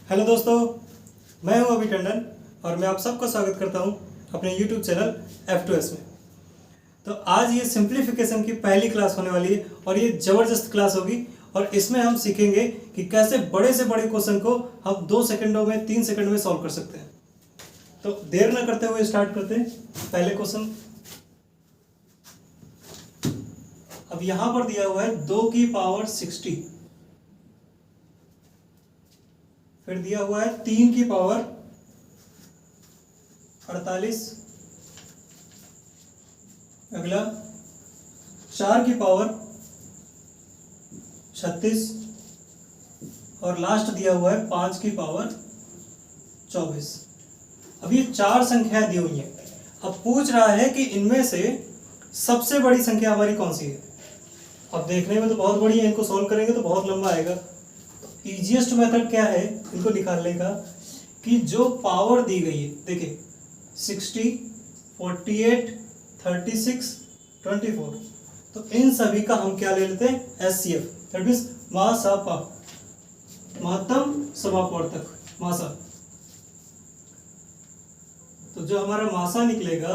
Hello दोस्तों, मैं हूं अभी टंडन और मैं आप सबका स्वागत करता हूं अपने YouTube चैनल F2S में। तो आज ये सिंप्लीफिकेशन की पहली क्लास होने वाली है और ये ज़बरदस्त क्लास होगी और इसमें हम सीखेंगे कि कैसे बड़े से बड़े क्वेश्चन को हम 2 सेकंडों में 3 सेकंड में सॉल्व कर सकते हैं। तो देर ना करते हुए स्टार्ट करते हैं। पहले क्वेश्चन अब यहाँ पर दिया हुआ है 2 की पावर 60, फिर दिया हुआ है 3 की पावर 48, अगला 4 की पावर 36 और लास्ट दिया हुआ है 5 की पावर 24। अब ये 4 संख्याएं दी हुई हैं। अब पूछ रहा है कि इनमें से सबसे बड़ी संख्या हमारी कौन सी है। अब देखने में तो बहुत बड़ी है, इनको सॉल्व करेंगे तो बहुत लंबा आएगा। इजीएस्ट मेथड क्या है इनको निकालने का कि जो पावर दी गई है, देखिए 60, 48, 36, 24, तो इन सभी का हम क्या ले लेते हैं, एचसीएफ, दैट मीन्स मासापा, महत्तम समापवर्तक मासा। तो जो हमारा मासा निकलेगा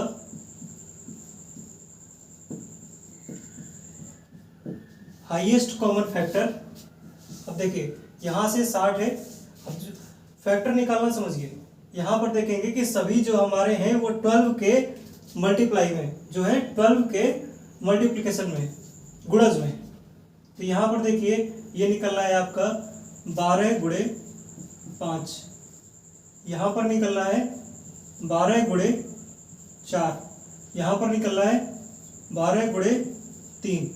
हाईएस्ट कॉमन फैक्टर। अब देखिए यहां से 60 है, अब फैक्टर निकालना समझिए। यहां पर देखेंगे कि सभी जो हमारे हैं वो 12 के मल्टीप्लाई में, जो है 12 के मल्टीप्लिकेशन में, गुणज में। तो यहां पर देखिए ये निकल रहा है आपका 12 गुणे 5, यहां पर निकल रहा है 12 गुणे 4, यहां पर निकल रहा है 12 गुणे 3,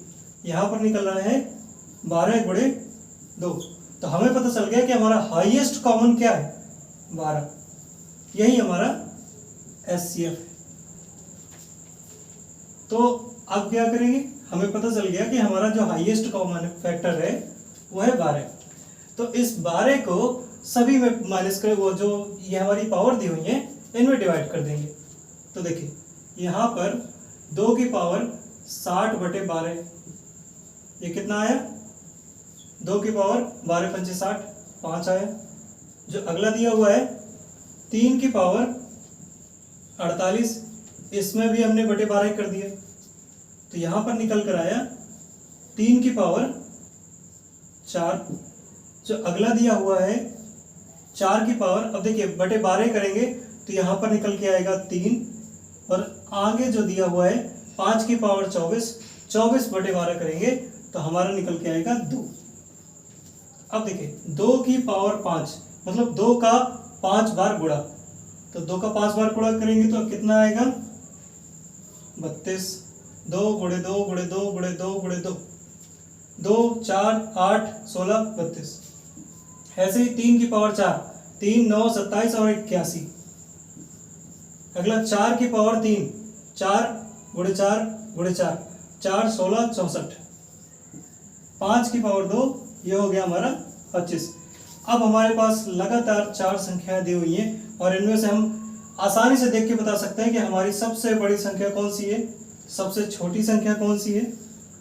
यहां पर निकल रहा है 12 गुणे 2। तो हमें पता चल गया कि हमारा हाईएस्ट कॉमन क्या है, 12। यही हमारा एचसीएफ है। तो अब क्या करेंगे, हमें पता चल गया कि हमारा जो हाईएस्ट कॉमन फैक्टर है वो है 12। तो इस 12 को सभी में माइनस कर, वो जो ये हमारी पावर दी हुई है इनमें डिवाइड कर देंगे। तो देखिए यहाँ पर 2 की पावर 60/12, ये कितना आया, 2 की पावर 12 पंचे 60, 5 आया। जो अगला दिया हुआ है 3 की पावर 48, इसमें भी हमने बटे 12 कर दिया। तो यहाँ पर निकल कर आया 3 की पावर 4। जो अगला दिया हुआ है 4 की पावर, अब देखिए बटे 12 करेंगे तो यहाँ पर निकल के आएगा 3, और आगे जो दिया हुआ है 5 की पावर 24, 24/12 करेंगे तो हमारा निकल के आएगा 2। अब देखिए 2 की पावर 5 मतलब 2 का 5 बार गुणा, तो 2 का 5 बार गुणा करेंगे तो कितना आएगा, 32। 2 गुणे 2 गुणे 2 गुणे 2 गुणे 2, 2 4 8 16 32। ऐसे ही 3 की पावर 4, 3 9 27 और 81। अगला 4 की पावर 3, 4 गुणे 4 गुणे 4, 4 16 64। 5 की पावर 2, ये हो गया हमारा 25। अब हमारे पास लगातार 4 संख्याएं दी हुई हैं और इनमें से हम आसानी से देख के बता सकते हैं कि हमारी सबसे बड़ी संख्या कौन सी है, सबसे छोटी संख्या कौन सी है।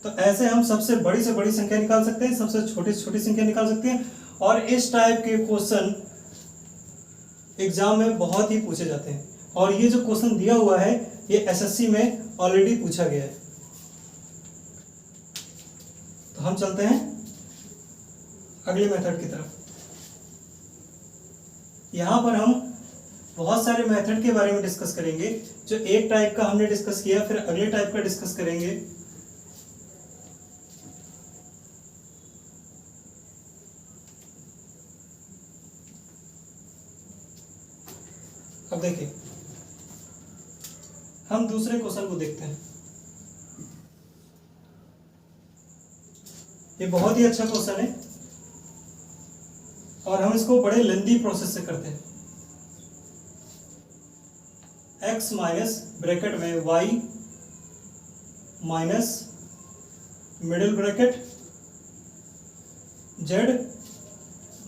तो ऐसे हम सबसे बड़ी से बड़ी संख्या निकाल सकते हैं, सबसे छोटी से छोटी संख्या निकाल सकते हैं। और इस टाइप के क्वेश्चन एग्जाम में बहुत ही पूछे जाते हैं और ये जो क्वेश्चन दिया हुआ है ये एसएससी में ऑलरेडी पूछा गया है। तो हम चलते हैं अगले मेथड की तरफ। यहां पर हम बहुत सारे मेथड के बारे में डिस्कस करेंगे। जो एक टाइप का हमने डिस्कस किया, फिर अगले टाइप का डिस्कस करेंगे। अब देखिए हम दूसरे क्वेश्चन को देखते हैं। ये बहुत ही अच्छा क्वेश्चन है और हम इसको बड़े लेंदी प्रोसेस से करते हैं। x माइनस ब्रैकेट में y minus middle bracket z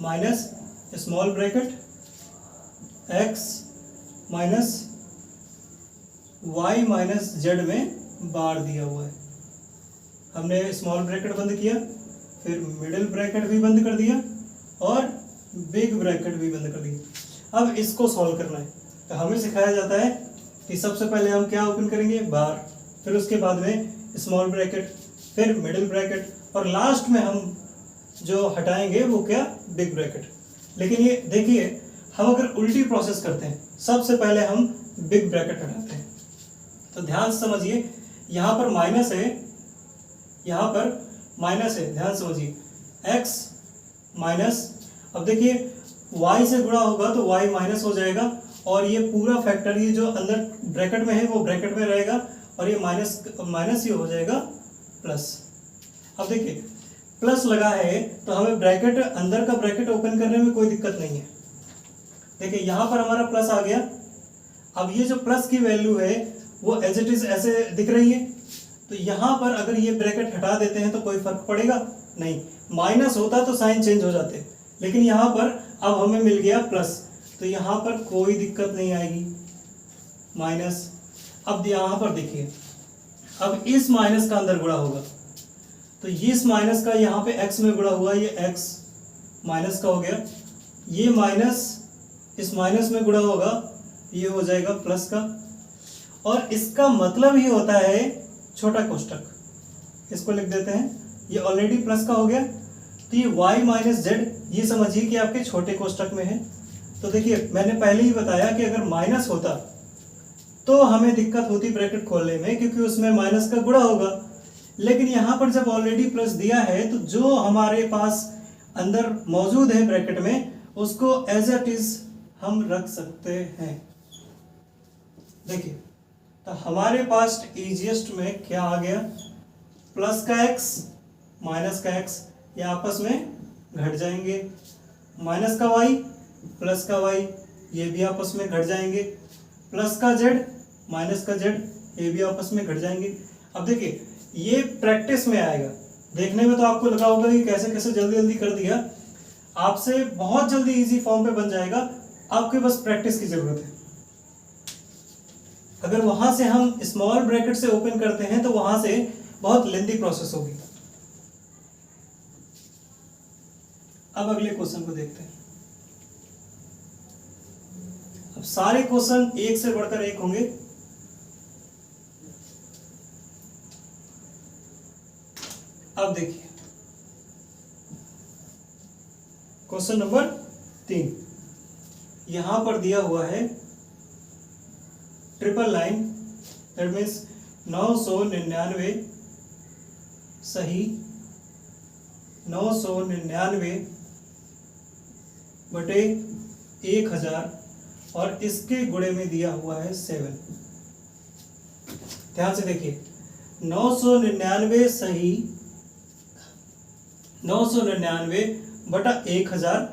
minus small bracket x minus y minus z में बार दिया हुआ है। हमने स्मॉल ब्रैकेट बंद किया, फिर मिडिल ब्रैकेट भी बंद कर दिया और बिग ब्रैकेट भी बंद कर दिए। अब इसको सॉल्व करना है तो हमें सिखाया जाता है कि सबसे पहले हम क्या ओपन करेंगे, बार, फिर उसके बाद में स्मॉल ब्रैकेट, फिर मिडिल ब्रैकेट, और लास्ट में हम जो हटाएंगे वो क्या, बिग ब्रैकेट। लेकिन ये देखिए, हम अगर उल्टी प्रोसेस करते हैं, सबसे पहले हम बिग ब्रैकेट हटाते हैं। तो ध्यान से समझिए, यहाँ पर माइनस है, यहाँ पर माइनस है, ध्यान समझिए, x माइनस, अब देखिए y से गुणा होगा तो y माइनस हो जाएगा, और ये पूरा फैक्टर ये जो अंदर ब्रैकेट में है वो ब्रैकेट में रहेगा, और ये माइनस माइनस ये हो जाएगा प्लस। अब देखिए प्लस लगा है तो हमें ब्रैकेट, अंदर का ब्रैकेट ओपन करने में कोई दिक्कत नहीं है। देखिए यहाँ पर हमारा प्लस आ गया। अब ये जो प्लस की वैल्यू है वो एज इट इज ऐसे दिख रही है, तो यहाँ पर अगर ये ब्रैकेट हटा देते हैं तो कोई फर्क पड़ेगा नहीं। माइनस होता तो साइन चेंज हो जाते, लेकिन यहाँ पर अब हमें मिल गया प्लस, तो यहाँ पर कोई दिक्कत नहीं आएगी, माइनस। अब यहाँ पर देखिए, अब इस माइनस का अंदर गुणा होगा, तो इस माइनस का यहाँ पे x में गुणा हुआ, ये x माइनस का हो गया, ये माइनस इस माइनस में गुणा होगा, ये हो जाएगा प्लस का। और इसका मतलब ही होता है छोटा कोष्टक, इसको लिख देते हैं, ये ऑलरेडी प्लस का हो गया, तो ये y माइनस जेड, ये समझिए कि आपके छोटे कोष्टक में है। तो देखिए मैंने पहले ही बताया कि अगर माइनस होता तो हमें दिक्कत होती ब्रैकेट खोलने में, क्योंकि उसमें माइनस का गुणा होगा। लेकिन यहाँ पर जब ऑलरेडी प्लस दिया है तो जो हमारे पास अंदर मौजूद है ब्रैकेट में, उसको एज इट इज हम रख सकते हैं। देखिए तो हमारे पास इजीएस्ट में क्या आ गया, प्लस का x माइनस का x, ये आपस में घट जाएंगे, माइनस का y प्लस का y, ये भी आपस में घट जाएंगे, प्लस का z माइनस का z, ये भी आपस में घट जाएंगे। अब देखिए ये प्रैक्टिस में आएगा, देखने में तो आपको लगा होगा कि कैसे कैसे जल्दी जल्दी कर दिया, आपसे बहुत जल्दी इजी फॉर्म पे बन जाएगा, आपके बस प्रैक्टिस की जरूरत है। अगर वहां से हम स्मॉल ब्रैकेट से ओपन करते हैं तो वहां से बहुत लेंथी प्रोसेस होगी। अब अगले क्वेश्चन को देखते हैं। अब सारे क्वेश्चन एक से बढ़कर एक होंगे। अब देखिए क्वेश्चन नंबर 3, यहां पर दिया हुआ है ट्रिपल लाइन, दैट मीन्स 999 सही 999 बटे 1000, और इसके गुणे में दिया हुआ है 7। ध्यान से देखिए, 999 सही 999 बटा 1000,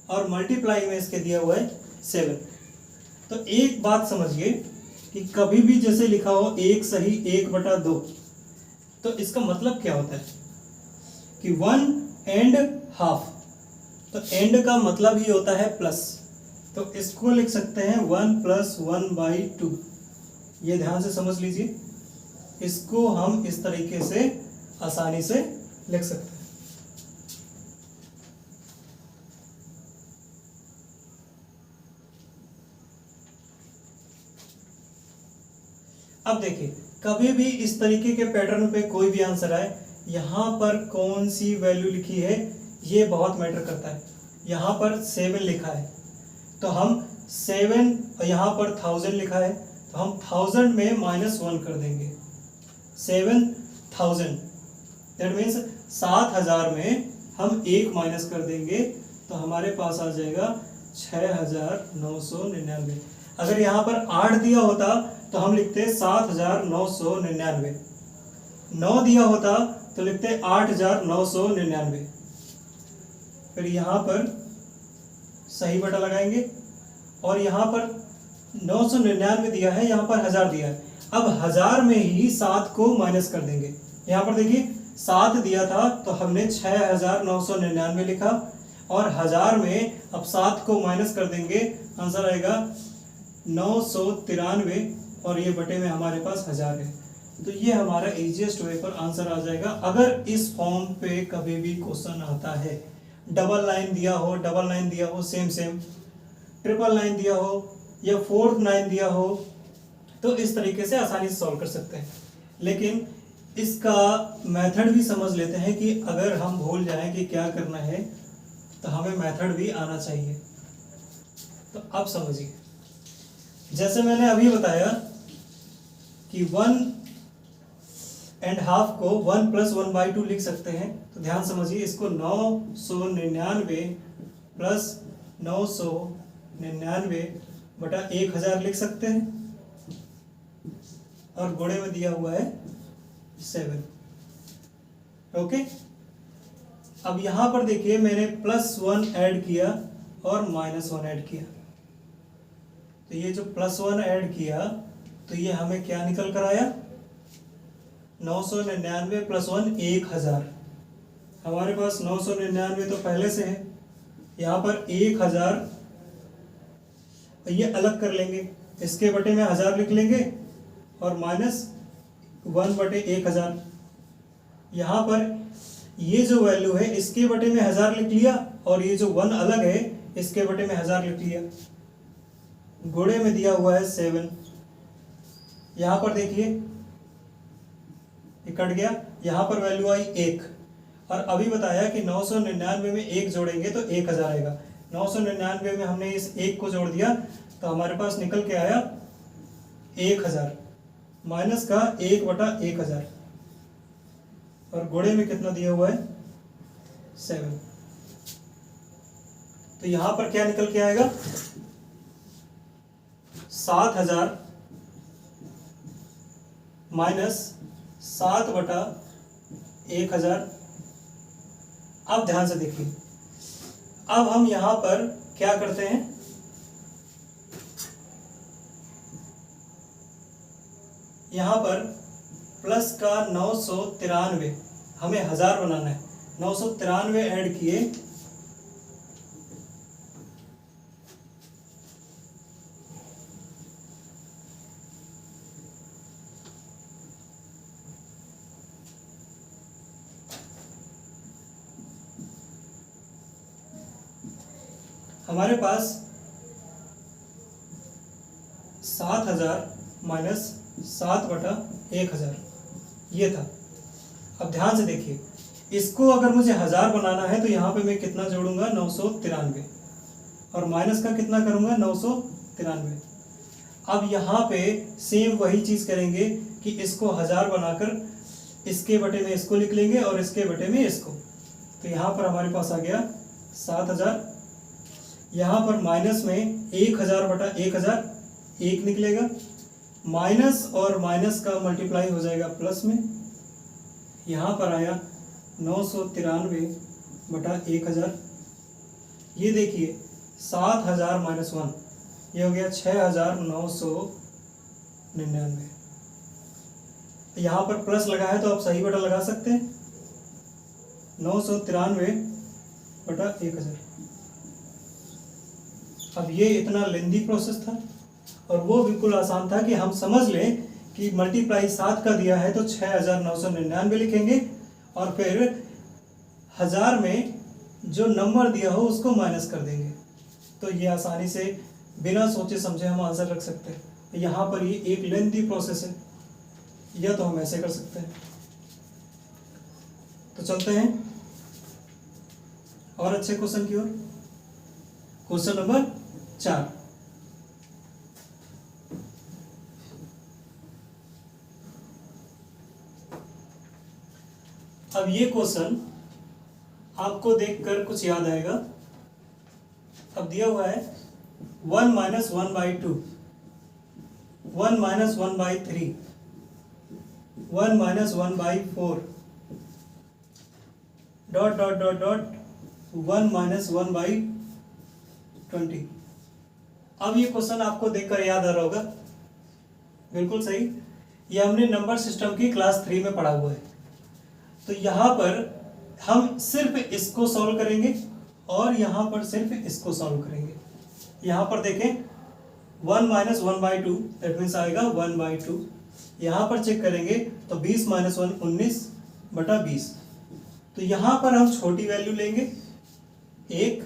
और मल्टीप्लाई में इसके दिया हुआ है 7। तो एक बात समझिए कि कभी भी जैसे लिखा हो 1 सही 1 बटा 2, तो इसका मतलब क्या होता है कि 1 एंड हाफ, तो एंड का मतलब ही होता है प्लस, तो इसको लिख सकते हैं 1 + 1/2। ये ध्यान से समझ लीजिए, इसको हम इस तरीके से आसानी से लिख सकते हैं। अब देखिए, कभी भी इस तरीके के पैटर्न पे कोई भी आंसर आए, यहाँ पर कौन सी वैल्यू लिखी है ये बहुत मैटर करता है। यहाँ पर 7 लिखा है तो हम 7, और यहाँ पर 1000 लिखा है तो हम 1000 में -1 कर देंगे, 7000, दैट मीन्स 7000 में हम 1 माइनस कर देंगे तो हमारे पास आ जाएगा 6999। अगर यहाँ पर 8 दिया होता तो हम लिखते 7999, 9 दिया होता तो लिखते 8999, फिर यहाँ पर सही बटा लगाएंगे, और यहाँ पर 999 दिया है, यहाँ पर 1000 दिया है, अब 1000 में ही 7 को माइनस कर देंगे। यहाँ पर देखिए 7 दिया था तो हमने 6999 लिखा, और 1000 में अब 7 को माइनस कर देंगे, आंसर आएगा 993, और ये बटे में हमारे पास 1000 है। तो ये हमारा इजीएस्ट वे पर आंसर आ जाएगा अगर इस फॉर्म पे कभी भी क्वेश्चन आता है। डबल लाइन दिया हो सेम सेम, ट्रिपल लाइन दिया हो या फोर्थ लाइन दिया हो, तो इस तरीके से आसानी से सॉल्व कर सकते हैं। लेकिन इसका मेथड भी समझ लेते हैं कि अगर हम भूल जाएं कि क्या करना है तो हमें मेथड भी आना चाहिए। तो अब समझिए, जैसे मैंने अभी बताया कि 1.5 को 1 + 1/2 लिख सकते हैं, तो ध्यान समझिए, इसको 999 प्लस 999 बटा 1000 लिख सकते हैं, और गुणे में दिया हुआ है 7। ओके, अब यहां पर देखिए मैंने +1 ऐड किया और -1 ऐड किया, तो ये जो +1 ऐड किया तो ये हमें क्या निकल कर आया, 999 + 1 1000। हमारे पास 999 तो पहले से है, यहाँ पर 1000 ये अलग कर लेंगे, इसके बटे में 1000 लिख लेंगे और -1/1000। यहाँ पर ये जो वैल्यू है इसके बटे में 1000 लिख लिया, और ये जो 1 अलग है इसके बटे में 1000 लिख लिया, गुणे में दिया हुआ है 7। यहाँ पर देखिए ये कट गया, यहाँ पर वैल्यू आई 1, और अभी बताया कि 999 में 1 जोड़ेंगे तो 1000 आएगा। 999 में हमने इस 1 को जोड़ दिया तो हमारे पास निकल के आया 1000 माइनस का 1/1000, और गुणे में कितना दिया हुआ है 7। तो यहां पर क्या निकल के आएगा, 7000 माइनस 7/1000। अब ध्यान से देखिए, अब हम यहां पर क्या करते हैं, यहां पर प्लस का 993, हमें 1000 बनाना है, 993 ऐड किए, हमारे पास 7000 माइनस 7/1000 ये था। अब ध्यान से देखिए, इसको अगर मुझे 1000 बनाना है तो यहाँ पे मैं कितना जोड़ूंगा 993, और माइनस का कितना करूंगा 993। अब यहाँ पे सेम वही चीज करेंगे कि इसको 1000 बनाकर इसके बटे में इसको लिख लेंगे और इसके बटे में इसको, तो यहाँ पर हमारे पास आ गया 7000। यहाँ पर माइनस में 1000/1000 1 निकलेगा, माइनस और माइनस का मल्टीप्लाई हो जाएगा प्लस में, यहाँ पर आया 993/1000। ये देखिए 7000 माइनस 1 ये हो गया 6999। यहाँ पर प्लस लगा है तो आप सही बटा लगा सकते हैं, 993/1000। अब ये इतना लेंदी प्रोसेस था, और वो बिल्कुल आसान था कि हम समझ लें कि मल्टीप्लाई 7 का दिया है तो 6999 लिखेंगे, और फिर 1000 में जो नंबर दिया हो उसको माइनस कर देंगे, तो ये आसानी से बिना सोचे समझे हम आंसर रख सकते हैं। यहाँ पर ये एक लेंदी प्रोसेस है, या तो हम ऐसे कर सकते हैं। तो चलते हैं और अच्छे क्वेश्चन की ओर। क्वेश्चन नंबर 4, अब ये क्वेश्चन आपको देखकर कुछ याद आएगा। अब दिया हुआ है 1 - 1/2, 1 - 1/3, 1 - 1/4, ... 1 - 1/20। अब ये क्वेश्चन आपको देखकर याद आ रहा होगा, बिल्कुल सही, ये हमने नंबर सिस्टम की क्लास 3 में पढ़ा हुआ है। तो यहाँ पर हम सिर्फ इसको सॉल्व करेंगे और यहाँ पर सिर्फ इसको सॉल्व करेंगे। यहाँ पर देखें 1 - 1/2 दैट मीन्स आएगा 1/2। यहाँ पर चेक करेंगे तो 20 - 1 19/20। तो यहाँ पर हम छोटी वैल्यू लेंगे 1,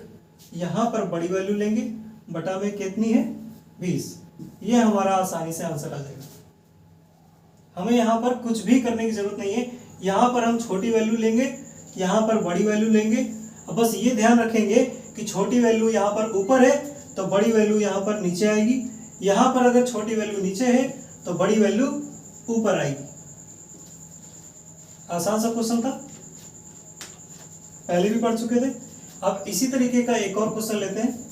यहाँ पर बड़ी वैल्यू लेंगे, बटा में कितनी है 20। ये हमारा आसानी से आंसर आ जाएगा। हमें यहाँ पर कुछ भी करने की जरूरत नहीं है। यहाँ पर हम छोटी वैल्यू लेंगे, यहाँ पर बड़ी वैल्यू लेंगे। अब बस ये ध्यान रखेंगे कि छोटी वैल्यू यहाँ पर ऊपर है तो बड़ी वैल्यू यहाँ पर नीचे आएगी, यहाँ पर अगर छोटी वैल्यू नीचे है तो बड़ी वैल्यू ऊपर आएगी। आसान सा क्वेश्चन था, पहले भी पढ़ चुके थे। अब इसी तरीके का एक और क्वेश्चन लेते हैं।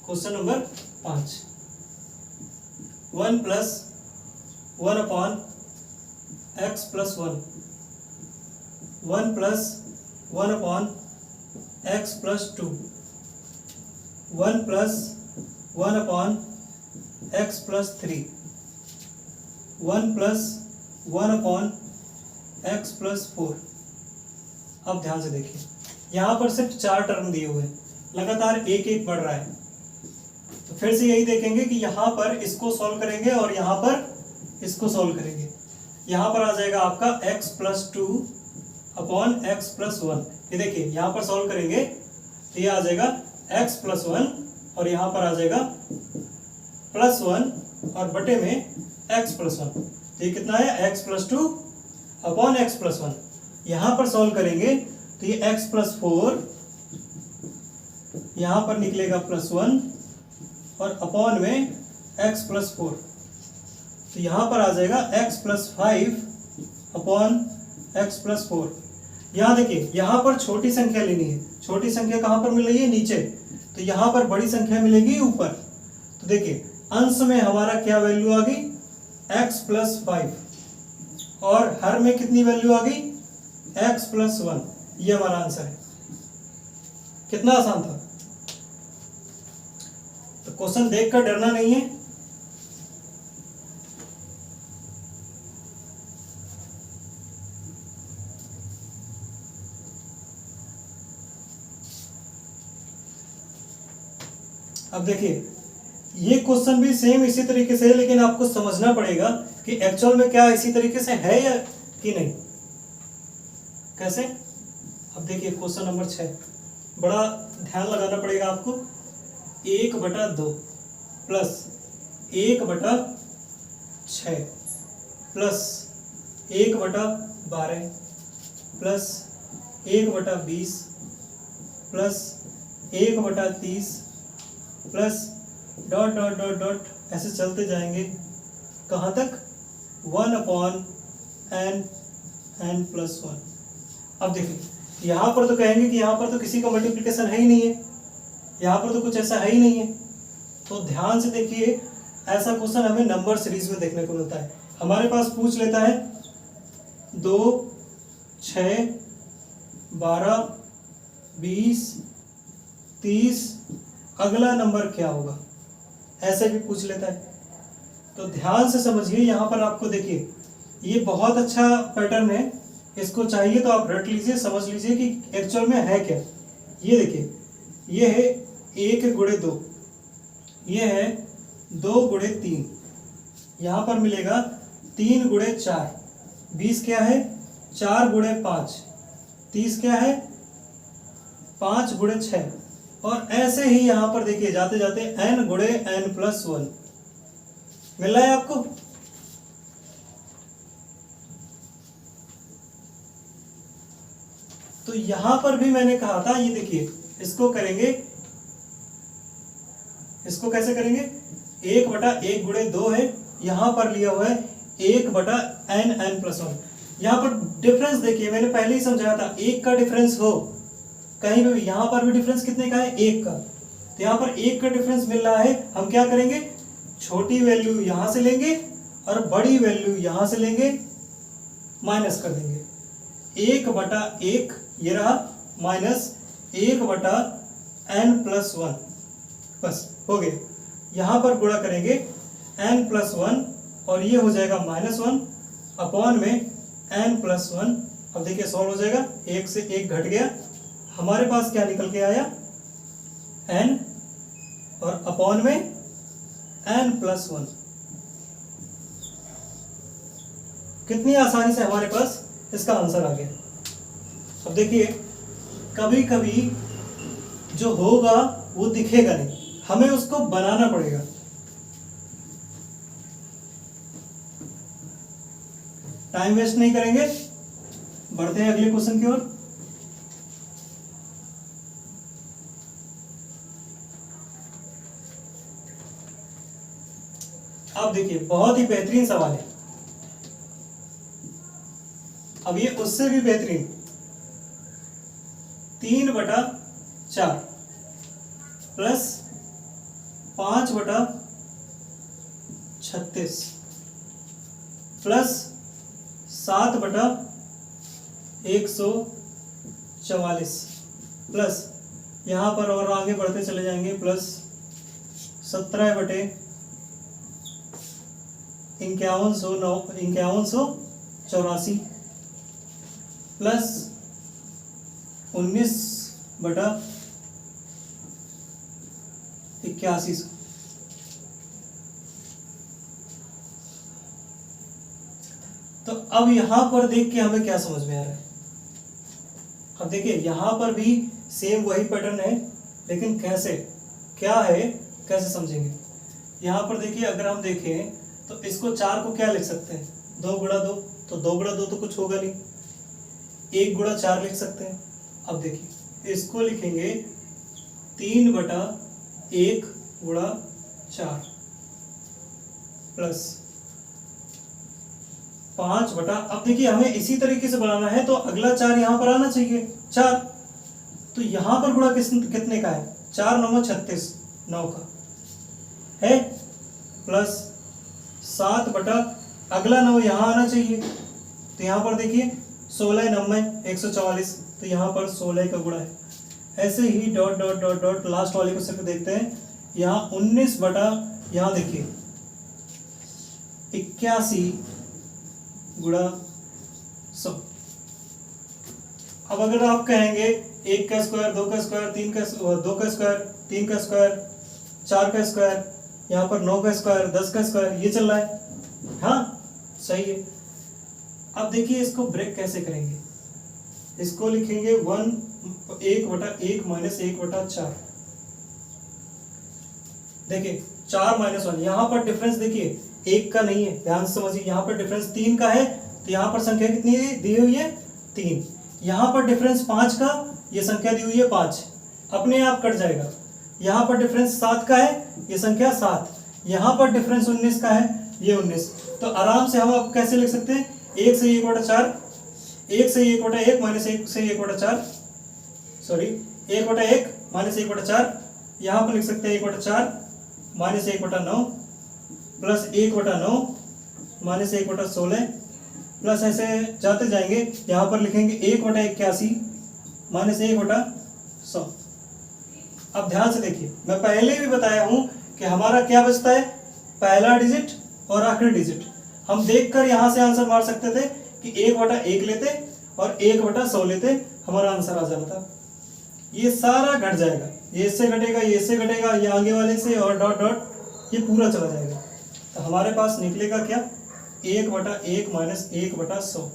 Question number 5, 1 + 1 upon x + 1, 1 + 1 upon x + 2, 1 + 1 upon x + 3, 1 + 1 upon x + 4। अब ध्यान से देखिए, यहाँ पर सिर्फ 4 टर्म दिए हुए हैं, लगातार एक एक बढ़ रहा है। तो फिर से यही देखेंगे कि यहाँ पर इसको सॉल्व करेंगे और यहाँ पर इसको सॉल्व करेंगे। यहाँ पर आ जाएगा आपका x + 2 अपॉन x + 1। ये देखिए यहाँ पर सॉल्व करेंगे तो ये आ जाएगा x + 1 और यहाँ पर आ जाएगा +1 और बटे में x + 1। तो ये कितना है x + 2 अपॉन x + 1। यहाँ पर सॉल्व करेंगे तो ये x + 4, यहाँ पर निकलेगा +1 और अपॉन में x + 4। तो यहाँ पर आ जाएगा x + 5 अपॉन x + 4। यहाँ देखिए, यहाँ पर छोटी संख्या लेनी है। छोटी संख्या कहाँ पर मिल रही है? नीचे। तो यहाँ पर बड़ी संख्या मिलेगी ऊपर। तो देखिए अंश में हमारा क्या वैल्यू आ गई? x + 5 और हर में कितनी वैल्यू आ गई? x + 1। ये हमारा आंसर है। कितना आसान था। तो क्वेश्चन देखकर डरना नहीं है। अब देखिए ये क्वेश्चन भी सेम इसी तरीके से है, लेकिन आपको समझना पड़ेगा कि एक्चुअल में क्या इसी तरीके से है या कि नहीं। कैसे? अब देखिए क्वेश्चन नंबर 6, बड़ा ध्यान लगाना पड़ेगा आपको। 1/2 plus 1/6 plus 1/12 plus 1/20 plus 1/30 plus dot dot dot dot ऐसे चलते जाएंगे कहाँ तक? 1/n+1। अब देखिए यहाँ पर तो कहेंगे कि यहाँ पर तो किसी का मल्टीप्लिकेशन है ही नहीं है, यहाँ पर तो कुछ ऐसा है ही नहीं है। तो ध्यान से देखिए, ऐसा क्वेश्चन हमें नंबर सीरीज में देखने को मिलता है। हमारे पास पूछ लेता है 2, 6, 12, 20, 30, अगला नंबर क्या होगा, ऐसे भी पूछ लेता है। तो ध्यान से समझिए, यहाँ पर आपको देखिए ये बहुत अच्छा पैटर्न है। इसको चाहिए तो आप रट लीजिए, समझ लीजिए कि एक्चुअल में है क्या। ये देखिए, ये है 1 × 2, ये है 2 × 3, यहाँ पर मिलेगा 3 × 4, 20 क्या है? 4 × 5, 30 क्या है? 5 × 6। और ऐसे ही यहाँ पर देखिए जाते जाते n × n+1 मिल रहा है आपको। तो यहां पर भी मैंने कहा था, ये देखिए इसको करेंगे, इसको कैसे करेंगे? 1/1 × 2 है, यहां पर लिया हुआ है 1/n+1। यहां पर डिफरेंस देखिए, मैंने पहले ही समझाया था, 1 का डिफरेंस हो कहीं भी, यहां पर भी डिफरेंस कितने का है? 1 का। तो यहां पर 1 का डिफरेंस मिल रहा है। हम क्या करेंगे? छोटी वैल्यू यहां से लेंगे और बड़ी वैल्यू यहां से लेंगे, माइनस कर देंगे। 1/1 ये रहा, माइनस 1/n+1, बस हो गया। यहां पर गुणा करेंगे n+1 और ये हो जाएगा -1 अपॉन में n+1। अब देखिए सॉल्व हो जाएगा, 1 से 1 घट गया, हमारे पास क्या निकल के आया? n और अपॉन में n+1। कितनी आसानी से हमारे पास इसका आंसर आ गया। अब देखिए, कभी कभी जो होगा वो दिखेगा नहीं, हमें उसको बनाना पड़ेगा। टाइम वेस्ट नहीं करेंगे, बढ़ते हैं अगले क्वेश्चन की ओर। अब देखिए, बहुत ही बेहतरीन सवाल है। अब ये उससे भी बेहतरीन, 3/4 प्लस 5/36 प्लस 7/144 प्लस यहाँ पर और आगे बढ़ते चले जाएंगे प्लस 17/5184 प्लस 19/81। तो अब यहां पर देख के हमें क्या समझ में आ रहा है। अब देखिए, यहां पर भी सेम वही पैटर्न है, लेकिन कैसे, क्या है, कैसे समझेंगे। यहां पर देखिए, अगर हम देखें तो इसको 4 को क्या लिख सकते हैं, 2 गुणा 2, तो 2 गुणा 2 तो कुछ होगा नहीं, 1 गुणा 4 लिख सकते हैं। अब देखिए, इसको लिखेंगे 3/1 गुणा 4 प्लस 5 अब देखिए, हमें इसी तरीके से बनाना है, तो अगला 4 यहां पर आना चाहिए, 4। तो यहां पर गुणा कितने का है, 4 9 36, 9 का है, प्लस 7 अगला 9 यहां आना चाहिए, तो यहां पर देखिए 16 9 144, तो यहाँ पर 16 का गुणा है। ऐसे ही dot dot dot dot last वाले को सिर्फ देखते हैं, यहाँ 19 यहाँ देखिए 81 गुणा 100। अब अगर आप कहेंगे 1 का स्क्वायर, 2 का स्क्वायर, 2 का स्क्वायर, 3 का स्क्वायर, 4 का स्क्वायर, यहाँ पर 9 का स्क्वायर, 10 का स्क्वायर, ये चल रहा है, हाँ सही है। अब देखिए, इसको ब्रेक कैसे करेंगे, इसको लिखेंगे 1/1 माइनस 1/4। देखिए 4 - 1, यहाँ पर डिफरेंस देखिए 1 का नहीं है, ध्यान से समझिए, यहाँ पर डिफरेंस 3 का है, तो यहाँ पर संख्या कितनी दी हुई है, 3। यहाँ पर डिफरेंस 5 का, ये संख्या दी हुई है 5, अपने आप कट जाएगा। यहाँ पर डिफरेंस 7 का है, ये संख्या 7। यहाँ पर डिफरेंस 19 का है, ये 19। तो आराम से हम अब कैसे लिख सकते हैं, 1 से 1/4, 1 से 1/1 माइनस 1 से 1/4, सॉरी 1/1 माइनस 1/4, यहाँ पर लिख सकते हैं 1/4 माइनस 1/9 प्लस 1/9 माइनस 1/16 प्लस ऐसे जाते जाएंगे, यहाँ पर लिखेंगे 1/81 माइनस 1/100। अब ध्यान से देखिए, मैं पहले भी बताया हूं कि हमारा क्या बचता है, पहला डिजिट और आखिरी डिजिट। हम देखकर यहां से आंसर मार सकते थे कि 1/1 लेते और 1/100 लेते, हमारा आंसर आ जाता। ये सारा घट जाएगा, ये इससे घटेगा, ये इससे घटेगा, ये आगे वाले से, और डॉट डॉट ये पूरा चला जाएगा। तो हमारे पास निकलेगा क्या, 1/1 माइनस 1/100।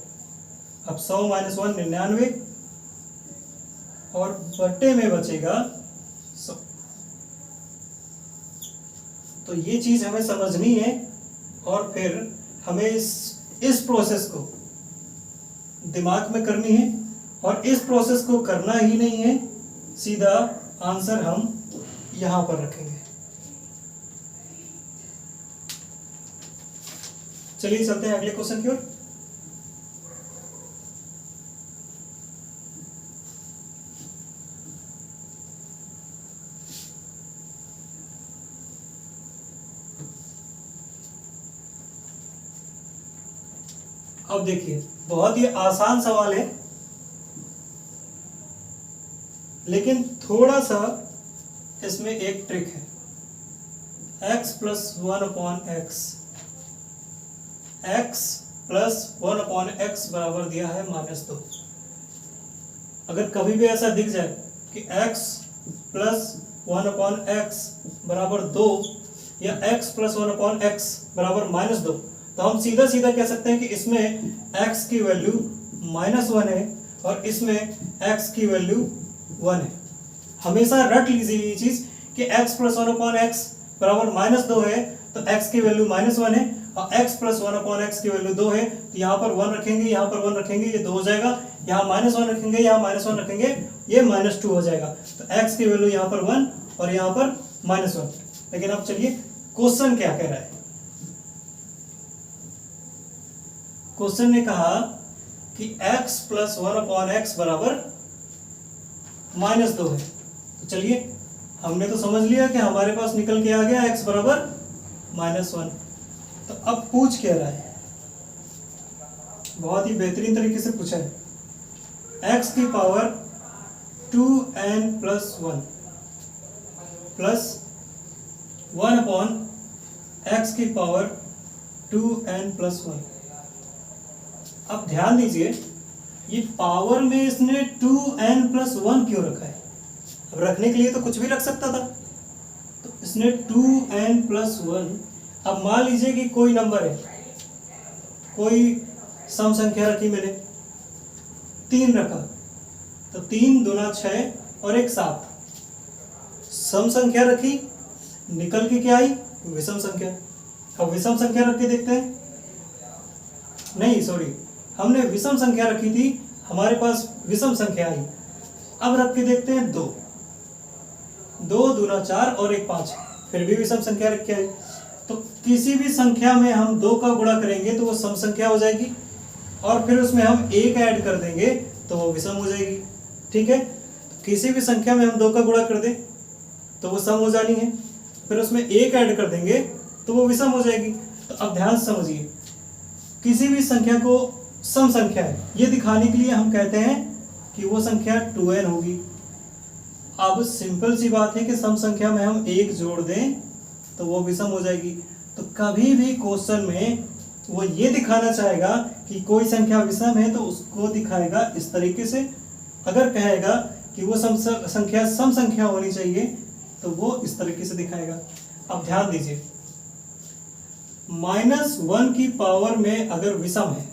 अब 100 - 1 99, और बट्टे में बचेगा 100। तो ये चीज हमें समझनी है, और फिर हमें इस प्रोसेस को दिमाग में करनी है, और इस प्रोसेस को करना ही नहीं है, सीधा आंसर हम यहां पर रखेंगे। चलिए चलते हैं अगले क्वेश्चन की ओर। अब देखिए, बहुत ही आसान सवाल है, लेकिन थोड़ा सा इसमें एक ट्रिक है। x + 1/x, x + 1/x बराबर दिया है -2। अगर कभी भी ऐसा दिख जाए कि x + 1/x बराबर 2 या x प्लस 1/x बराबर -2, तो हम सीधा सीधा कह सकते हैं कि इसमें x की वैल्यू -1 है और इसमें x की वैल्यू 1 है। हमेशा रट लीजिए ये चीज कि x प्लस 1/x बराबर -2 है तो x की वैल्यू -1 है और x प्लस 1/x की वैल्यू 2 है, तो यहाँ पर 1 रखेंगे, यहाँ पर 1 रखेंगे, ये 2 हो जाएगा, यहाँ -1 रखेंगे, यहाँ -1 रखेंगे, ये -2 हो जाएगा। तो x की वैल्यू यहाँ पर 1 और यहाँ पर -1। लेकिन अब चलिए क्वेश्चन क्या कह रहा है। क्वेश्चन ने कहा कि x प्लस 1/x बराबर -2 है। तो चलिए हमने तो समझ लिया कि हमारे पास निकल के आ गया x बराबर -1। तो अब पूछ क्या रहा है, बहुत ही बेहतरीन तरीके से पूछा है। x की power 2n plus 1 plus 1/x की पावर 2n प्लस 1। अब ध्यान दीजिए ये पावर में इसने 2n प्लस 1 क्यों रखा है। अब रखने के लिए तो कुछ भी रख सकता था, तो इसने 2n प्लस 1। अब मान लीजिए कि कोई नंबर है, कोई सम संख्या रखी मैंने 3 रखा, तो 3 दूना 6 और 1 7। सम संख्या रखी, निकल के क्या आई, विषम संख्या। अब विषम संख्या रख के देखते हैं, नहीं सॉरी, हमने विषम संख्या रखी थी, हमारे पास विषम संख्या आई। अब रख के देखते हैं 2 दूना 4 और 1 5, फिर भी विषम संख्या रख के आई। तो किसी भी संख्या में हम 2 का गुणा करेंगे तो वो सम संख्या हो जाएगी, और फिर उसमें हम 1 ऐड कर देंगे तो वो विषम हो जाएगी। ठीक है, तो किसी भी संख्या में हम 2 का गुणा कर दें तो वो सम हो जानी है, फिर उसमें 1 ऐड कर देंगे तो वो विषम हो जाएगी। तो अब ध्यान से समझिए, किसी भी संख्या को सम संख्या है ये दिखाने के लिए हम कहते हैं कि वो संख्या 2n होगी। अब सिंपल सी बात है कि सम संख्या में हम 1 जोड़ दें तो वो विषम हो जाएगी। तो कभी भी क्वेश्चन में वो ये दिखाना चाहेगा कि कोई संख्या विषम है तो उसको दिखाएगा इस तरीके से। अगर कहेगा कि वो संख्या सम संख्या होनी चाहिए तो वो इस तरीके से दिखाएगा। अब ध्यान दीजिए, -1 की पावर में अगर विषम है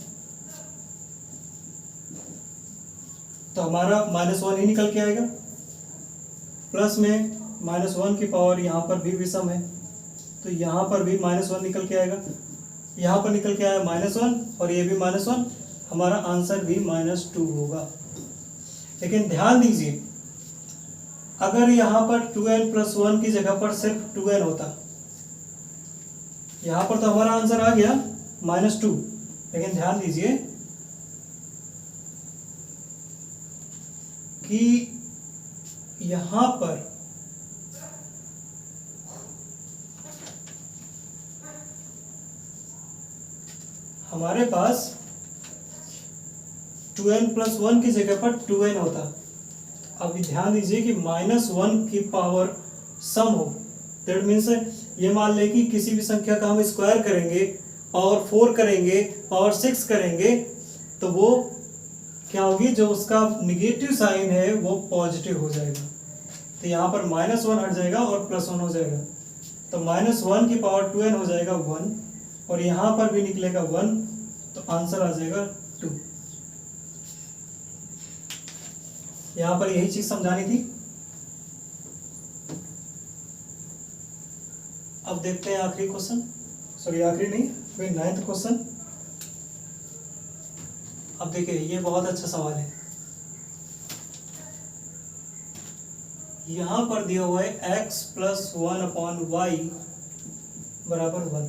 तो हमारा -1 ही निकल के आएगा। प्लस में -1 की पावर यहाँ पर भी विषम है तो यहाँ पर भी -1 निकल के आएगा। यहाँ पर निकल के आया -1 और ये भी -1, हमारा आंसर भी -2 होगा। लेकिन ध्यान दीजिए, अगर यहाँ पर 2n प्लस 1 की जगह पर सिर्फ 2n होता, यहाँ पर तो हमारा आंसर आ गया -2। लेकिन ध्यान दीजिए कि यहाँ पर हमारे पास 2n प्लस 1 की जगह पर 2n होता। अब ध्यान दीजिए कि -1 की पावर सम हो, दैट मीन्स ये मान ले कि किसी भी संख्या का हम स्क्वायर करेंगे, पावर 4 करेंगे, पावर 6 करेंगे, तो वो क्या होगी, जो उसका निगेटिव साइन है वो पॉजिटिव हो जाएगा। तो यहाँ पर -1 हट जाएगा और +1 हो जाएगा, तो -1 की पावर 2n हो जाएगा 1 और यहाँ पर भी निकलेगा 1, तो आंसर आ जाएगा 2। यहाँ पर यही चीज समझानी थी। अब देखते हैं आखिरी क्वेश्चन, सॉरी आखिरी नहीं, फिर 9th क्वेश्चन। अब देखिए ये बहुत अच्छा सवाल है। यहां पर दिया हुआ है x प्लस 1/y बराबर 1,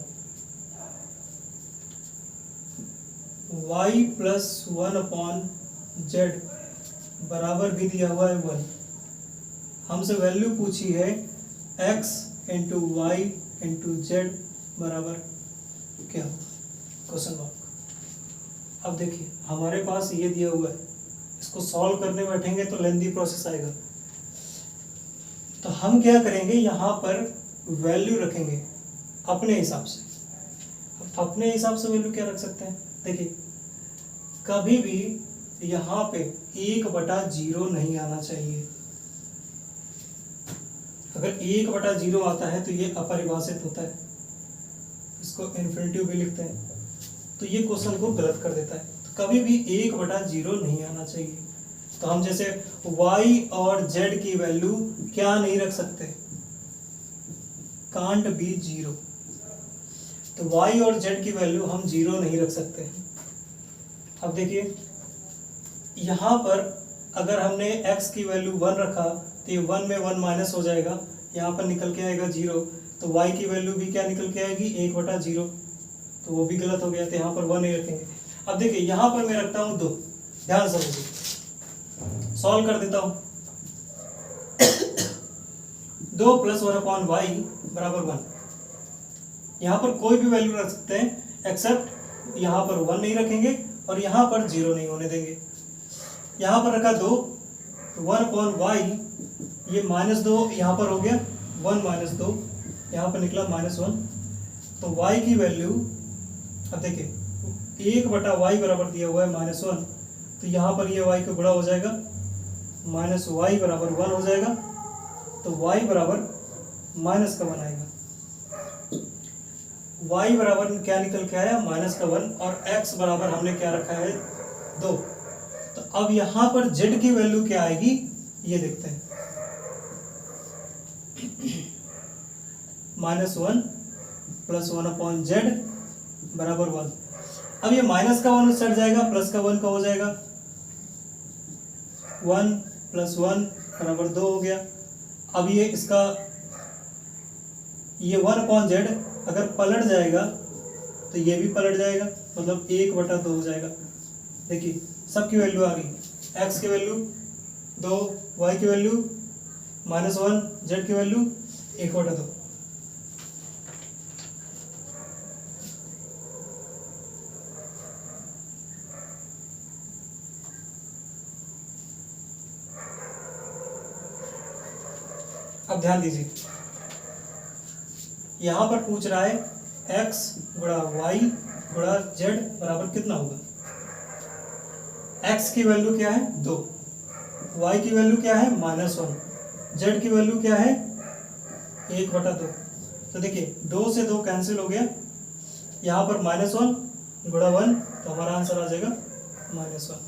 y प्लस 1/z बराबर भी दिया हुआ है 1। हमसे वैल्यू पूछी है x into y into z बराबर क्या, क्वेश्चन मार्क। अब देखिए हमारे पास ये दिया हुआ है, इसको सॉल्व करने बैठेंगे तो लेंथी प्रोसेस आएगा। तो हम क्या करेंगे, यहाँ पर वैल्यू रखेंगे अपने हिसाब से। अपने हिसाब से वैल्यू क्या रख सकते हैं, देखिए कभी भी यहाँ पे 1/0 नहीं आना चाहिए। अगर 1/0 आता है तो ये अपरिभाषित होता है, इसको इन्फिनिटिव भी लिखते हैं, तो ये क्वेश्चन को गलत कर देता है। तो कभी भी 1/0 नहीं आना चाहिए। तो हम जैसे y और z की वैल्यू क्या नहीं रख सकते, कांट बी 0। तो y और z की वैल्यू हम 0 नहीं रख सकते। अब देखिए यहाँ पर अगर हमने x की वैल्यू 1 रखा तो ये 1 में 1 माइनस हो जाएगा, यहाँ पर निकल के आएगा 0। तो y की वैल्यू भी क्या निकल के आएगी, 1/0, तो वो भी गलत हो गया, तो यहाँ पर 1 नहीं रखेंगे। अब देखिए यहाँ पर मैं रखता हूँ 2, ध्यान समझिए, सॉल्व कर देता हूँ। 2 + 1/y = 1। यहाँ पर कोई भी वैल्यू रख सकते हैं एक्सेप्ट यहाँ पर 1 नहीं रखेंगे और यहाँ पर 0 नहीं होने देंगे। यहाँ पर रखा 2, 1/y, ये -2 यहाँ पर हो गया, 1 - 2, यहाँ पर निकला -1। तो y की वैल्यू, अब देखिए 1/y बराबर दिया हुआ है -1, तो यहाँ पर ये y को गुणा हो जाएगा, -y = 1 हो जाएगा, तो y बराबर -1 आएगा। y बराबर क्या निकल के आया, -1, और x बराबर हमने क्या रखा है, 2। तो अब यहाँ पर z की वैल्यू क्या आएगी ये देखते हैं, -1 + 1/z = 1। अब ये माइनस का 1 सट जाएगा, प्लस का 1 का हो जाएगा, 1 + 1 = 2 हो गया। अब ये इसका ये 1/z अगर पलट जाएगा तो ये भी पलट जाएगा, मतलब 1/2 हो जाएगा। देखिए सबकी वैल्यू आ गई, x की वैल्यू 2, y की वैल्यू -1, z की वैल्यू 1/2। अब ध्यान दीजिए, यहां पर पूछ रहा है x गुणा y गुणा z बराबर कितना होगा। x की वैल्यू क्या है, 2, y की वैल्यू क्या है, -1, z की वैल्यू क्या है, 1/2। तो देखिए 2 से 2 कैंसिल हो गया, यहाँ पर -1 गुणा 1, तो हमारा आंसर आ जाएगा -1।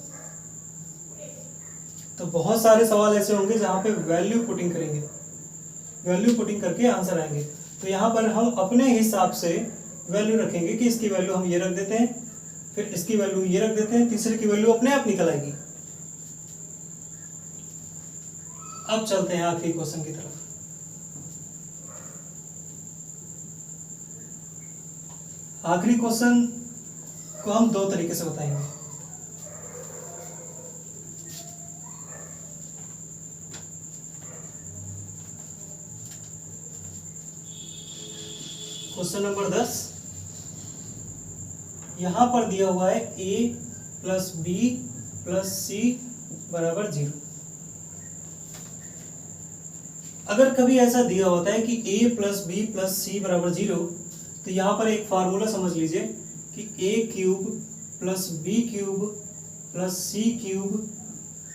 तो बहुत सारे सवाल ऐसे होंगे जहाँ पे वैल्यू पुटिंग करेंगे, वैल्यू पुटिंग करके आंसर आएंगे। तो यहाँ पर हम अपने हिसाब से वैल्यू रखेंगे कि इसकी वैल्यू हम ये रख देते हैं, फिर इसकी वैल्यू ये रख देते हैं, तीसरे की वैल्यू अपने आप निकल आएगी। अब चलते हैं आखिरी क्वेश्चन की तरफ। आखिरी क्वेश्चन को हम 2 तरीके से बताएंगे। क्वेश्चन नंबर 10, यहां पर दिया हुआ है a + b + c = 0। अगर कभी ऐसा दिया होता है कि a + b + c = 0, तो यहाँ पर एक फार्मूला समझ लीजिए कि a³ + b³ + c³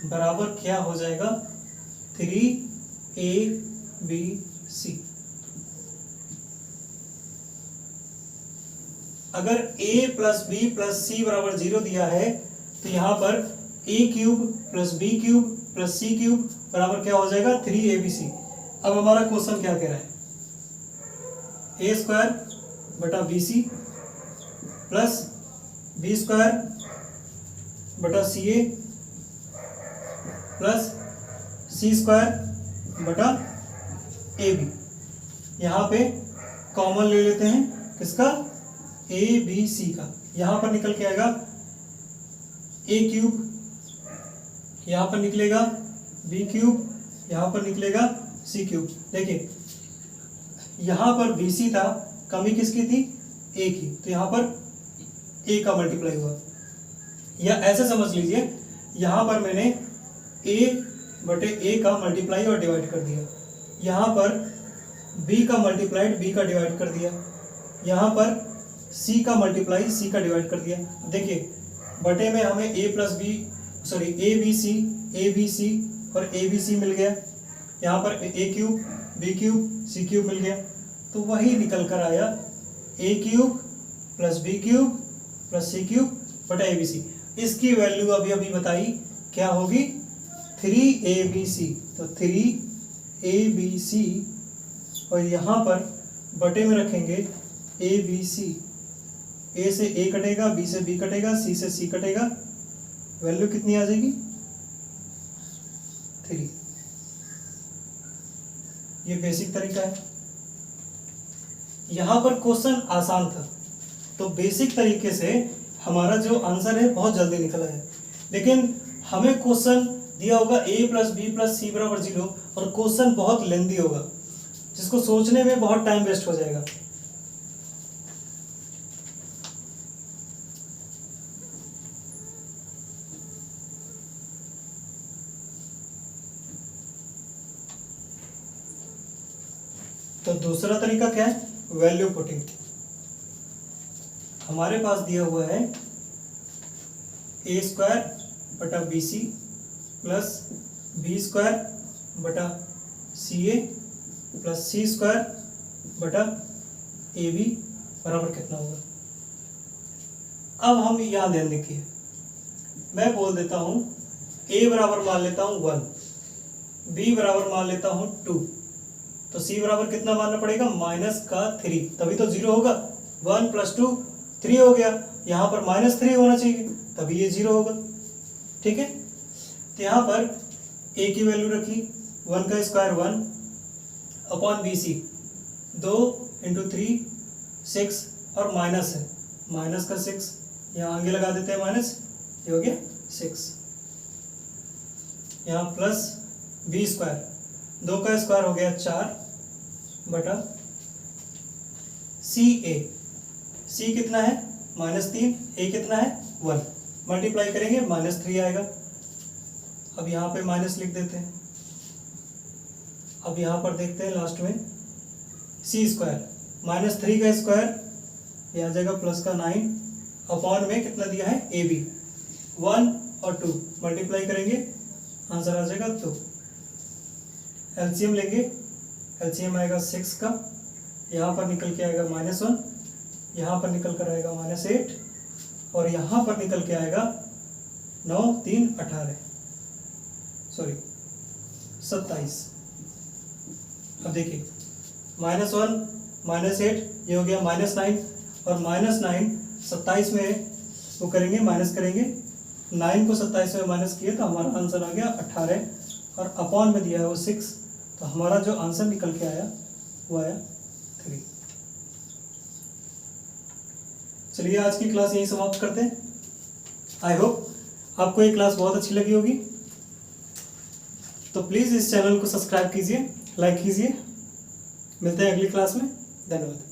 बराबर क्या हो जाएगा, 3abc। अगर a + b + c = 0 दिया है तो यहाँ पर a³ + b³ + c³ बराबर क्या हो जाएगा, 3abc। अब हमारा क्वेश्चन क्या कह रहा है, a² बटा bc प्लस b² बटा ca प्लस c² बटा ab। यहाँ पे कॉमन ले लेते हैं किसका, ABC का। यहाँ पर निकल के आएगा a³, यहाँ पर निकलेगा b³, यहाँ पर निकलेगा c³। देखिए यहाँ पर BC था, कमी किसकी थी, a की, तो यहाँ पर a का मल्टीप्लाई हुआ, या ऐसे समझ लीजिए यहाँ पर मैंने a/a का मल्टीप्लाई और डिवाइड कर दिया, यहाँ पर b का मल्टीप्लाइड b का डिवाइड कर दिया, यहाँ पर c का मल्टीप्लाई c का डिवाइड कर दिया। देखिए बटे में हमें abc और abc मिल गया, यहाँ पर A cube B cube C cube मिल गया, तो वही निकल कर आया A cube plus B cube plus C cube बटा ए बी सी। इसकी वैल्यू अभी अभी बताई क्या होगी, 3abc। तो 3abc और यहाँ पर बटे में रखेंगे abc। ए से ए कटेगा, बी से बी कटेगा, सी से सी कटेगा, वैल्यू कितनी आ जाएगी 3। ये बेसिक तरीका है। यहां पर क्वेश्चन आसान था, तो बेसिक तरीके से हमारा जो आंसर है बहुत जल्दी निकला है। लेकिन हमें क्वेश्चन दिया होगा a प्लस बी प्लस सी बराबर 0 और क्वेश्चन बहुत लेंदी होगा, जिसको सोचने में बहुत टाइम वेस्ट हो जाएगा। तो दूसरा तरीका क्या है, वैल्यू पुटिंग। हमारे पास दिया हुआ है ए स्क्वायर बटा b c plus b square बटा सी ए प्लस सी स्क्वायर बटा ए बी बराबर कितना होगा। अब हम यहाँ ध्यान देखिए, मैं बोल देता हूँ ए बराबर मान लेता हूँ 1, बी बराबर मान लेता हूँ 2, तो सी बराबर कितना मानना पड़ेगा -3, तभी तो 0 होगा। 1 + 2 3 हो गया, यहाँ पर -3 होना चाहिए, तभी ये 0 होगा। ठीक है, तो यहाँ पर a की वैल्यू रखी 1 का स्क्वायर 1 अपॉन बी सी 2 × 3 6 और माइनस है, माइनस का 6 यहाँ आगे लगा देते हैं माइनस, ये हो गया 6। यहाँ प्लस बी स्क्वायर 2 का स्क्वायर हो गया 4 बटा सी ए, सी कितना है -3, ए कितना है 1, मल्टीप्लाई करेंगे -3 आएगा। अब यहाँ पे माइनस लिख देते हैं। अब यहाँ पर देखते हैं लास्ट में सी स्क्वायर -3 का स्क्वायर ये आ जाएगा प्लस का 9 अपॉन में कितना दिया है ए बी 1 और 2 मल्टीप्लाई करेंगे आंसर आ जाएगा 2। एलसीएम लेंगे, एलसीएम आएगा 6 का, यहाँ पर निकल के आएगा -1, यहाँ पर निकल कर आएगा -8 और यहाँ पर निकल के आएगा 9 3 18 सॉरी 27। अब देखिए -1 -8 ये हो गया -9 और -9 27 में वो करेंगे माइनस करेंगे, 9 को 27 में माइनस किए तो हमारा आंसर आ गया 18 और अपॉन में दिया है वो 6, तो हमारा जो आंसर निकल के आया वो आया 3। चलिए आज की क्लास यहीं समाप्त करते हैं। आई होप आपको ये क्लास बहुत अच्छी लगी होगी, तो प्लीज़ इस चैनल को सब्सक्राइब कीजिए, लाइक कीजिए। मिलते हैं अगली क्लास में, धन्यवाद।